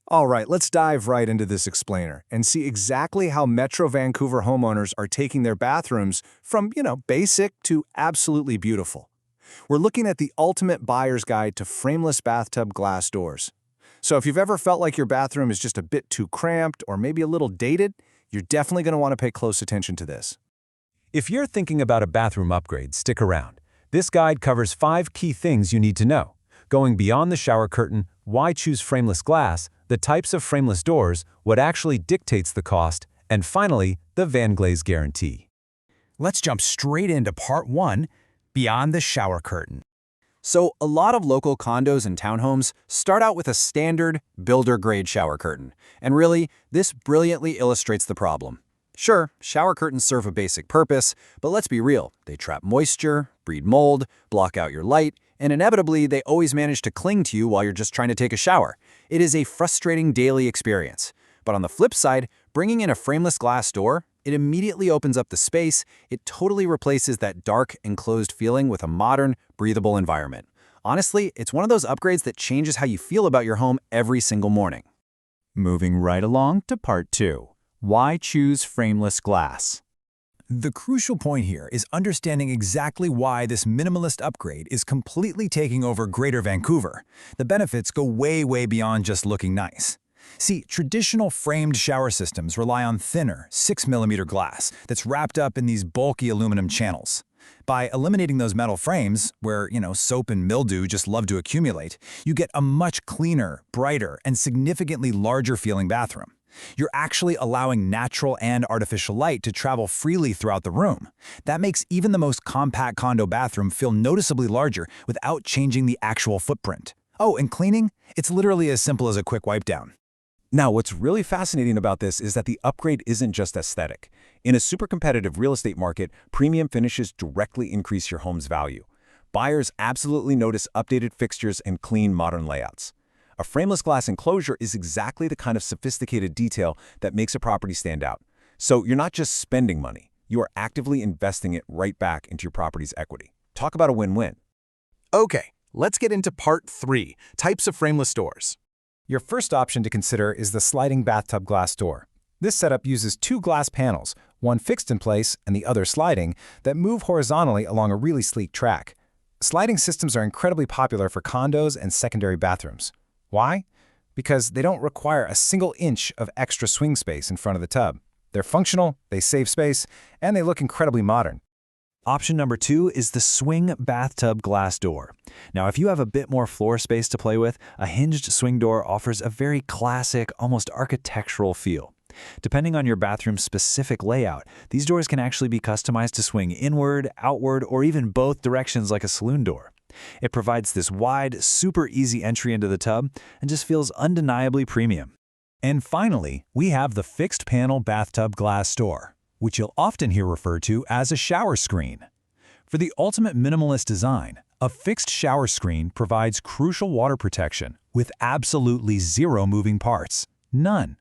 All right, let's dive right into this explainer and see exactly how Metro Vancouver homeowners are taking their bathrooms from, basic to absolutely beautiful. We're looking at the ultimate buyer's guide to frameless bathtub glass doors. So if you've ever felt like your bathroom is just a bit too cramped or maybe a little dated, you're definitely going to want to pay close attention to this. If you're thinking about a bathroom upgrade, stick around. This guide covers 5 key things you need to know, going beyond the shower curtain, why choose frameless glass, the types of frameless doors, what actually dictates the cost, and finally, the VanGlaze guarantee. Let's jump straight into part 1, beyond the shower curtain. So, a lot of local condos and townhomes start out with a standard, builder-grade shower curtain. And really, this brilliantly illustrates the problem. Sure, shower curtains serve a basic purpose, but let's be real. They trap moisture, breed mold, block out your light, and inevitably, they always manage to cling to you while you're just trying to take a shower. It is a frustrating daily experience. But on the flip side, bringing in a frameless glass door, it immediately opens up the space. It totally replaces that dark, enclosed feeling with a modern, breathable environment. Honestly, it's one of those upgrades that changes how you feel about your home every single morning. Moving right along to part 2. Why choose frameless glass? The crucial point here is understanding exactly why this minimalist upgrade is completely taking over Greater Vancouver. The benefits go way, way beyond just looking nice. See, traditional framed shower systems rely on thinner, 6mm glass that's wrapped up in these bulky aluminum channels. By eliminating those metal frames, where, soap and mildew just love to accumulate, you get a much cleaner, brighter, and significantly larger feeling bathroom. You're actually allowing natural and artificial light to travel freely throughout the room. That makes even the most compact condo bathroom feel noticeably larger without changing the actual footprint. Oh, and cleaning? It's literally as simple as a quick wipe down. Now, what's really fascinating about this is that the upgrade isn't just aesthetic. In a super competitive real estate market, premium finishes directly increase your home's value. Buyers absolutely notice updated fixtures and clean, modern layouts. A frameless glass enclosure is exactly the kind of sophisticated detail that makes a property stand out. So you're not just spending money, you are actively investing it right back into your property's equity. Talk about a win-win. Okay, let's get into part 3, types of frameless doors. Your first option to consider is the sliding bathtub glass door. This setup uses 2 glass panels, one fixed in place and the other sliding, that move horizontally along a really sleek track. Sliding systems are incredibly popular for condos and secondary bathrooms. Why? Because they don't require a single inch of extra swing space in front of the tub. They're functional, they save space, and they look incredibly modern. Option number 2 is the swing bathtub glass door. Now, if you have a bit more floor space to play with, a hinged swing door offers a very classic, almost architectural feel. Depending on your bathroom's specific layout, these doors can actually be customized to swing inward, outward, or even both directions like a saloon door. It provides this wide, super easy entry into the tub and just feels undeniably premium. And finally, we have the fixed panel bathtub glass door, which you'll often hear referred to as a shower screen. For the ultimate minimalist design, a fixed shower screen provides crucial water protection with absolutely zero moving parts. None.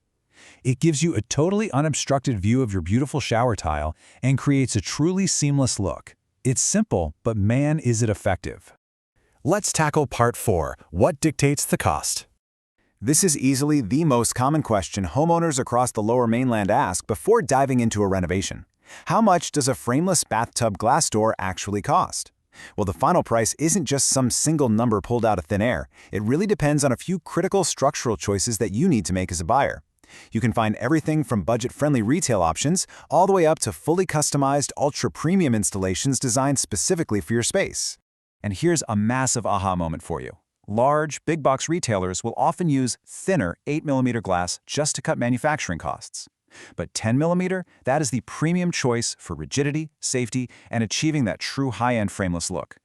It gives you a totally unobstructed view of your beautiful shower tile and creates a truly seamless look. It's simple, but man, is it effective. Let's tackle part 4, what dictates the cost? This is easily the most common question homeowners across the Lower Mainland ask before diving into a renovation. How much does a frameless bathtub glass door actually cost? Well, the final price isn't just some single number pulled out of thin air. It really depends on a few critical structural choices that you need to make as a buyer. You can find everything from budget-friendly retail options all the way up to fully customized, ultra-premium installations designed specifically for your space. And here's a massive aha moment for you. Large, big-box retailers will often use thinner 8mm glass just to cut manufacturing costs. But 10mm, that is the premium choice for rigidity, safety, and achieving that true high-end frameless look.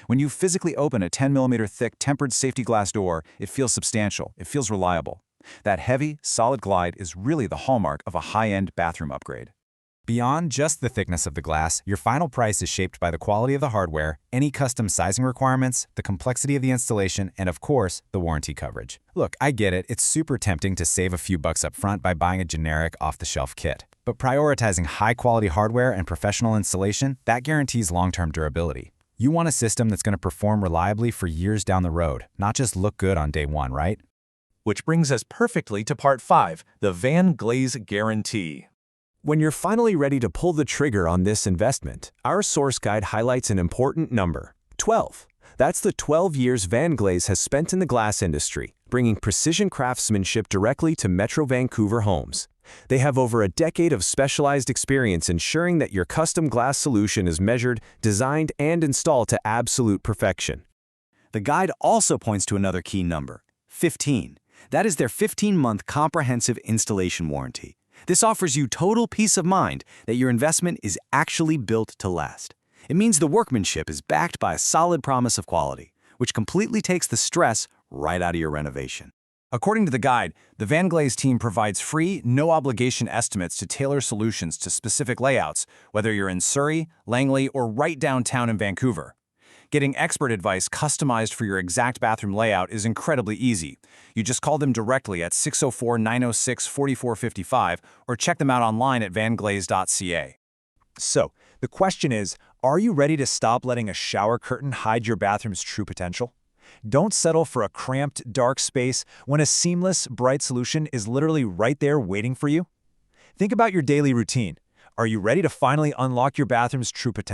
When you physically open a 10mm thick tempered safety glass door, it feels substantial, it feels reliable. That heavy, solid glide is really the hallmark of a high-end bathroom upgrade. Beyond just the thickness of the glass, your final price is shaped by the quality of the hardware, any custom sizing requirements, the complexity of the installation, and of course, the warranty coverage. Look, I get it, it's super tempting to save a few bucks up front by buying a generic off-the-shelf kit. But prioritizing high-quality hardware and professional installation, that guarantees long-term durability. You want a system that's going to perform reliably for years down the road, not just look good on day one, right? Which brings us perfectly to Part 5, the VanGlaze Guarantee. When you're finally ready to pull the trigger on this investment, our source guide highlights an important number: 12. That's the 12 years VanGlaze has spent in the glass industry, bringing precision craftsmanship directly to Metro Vancouver homes. They have over a decade of specialized experience ensuring that your custom glass solution is measured, designed, and installed to absolute perfection. The guide also points to another key number: 15. That is their 15-month comprehensive installation warranty. This offers you total peace of mind that your investment is actually built to last. It means the workmanship is backed by a solid promise of quality, which completely takes the stress right out of your renovation. According to the guide, the VanGlaze team provides free, no-obligation estimates to tailor solutions to specific layouts, whether you're in Surrey, Langley, or right downtown in Vancouver. Getting expert advice customized for your exact bathroom layout is incredibly easy. You just call them directly at 604-906-4455 or check them out online at vanglaze.ca. So, the question is, are you ready to stop letting a shower curtain hide your bathroom's true potential? Don't settle for a cramped, dark space when a seamless, bright solution is literally right there waiting for you. Think about your daily routine. Are you ready to finally unlock your bathroom's true potential?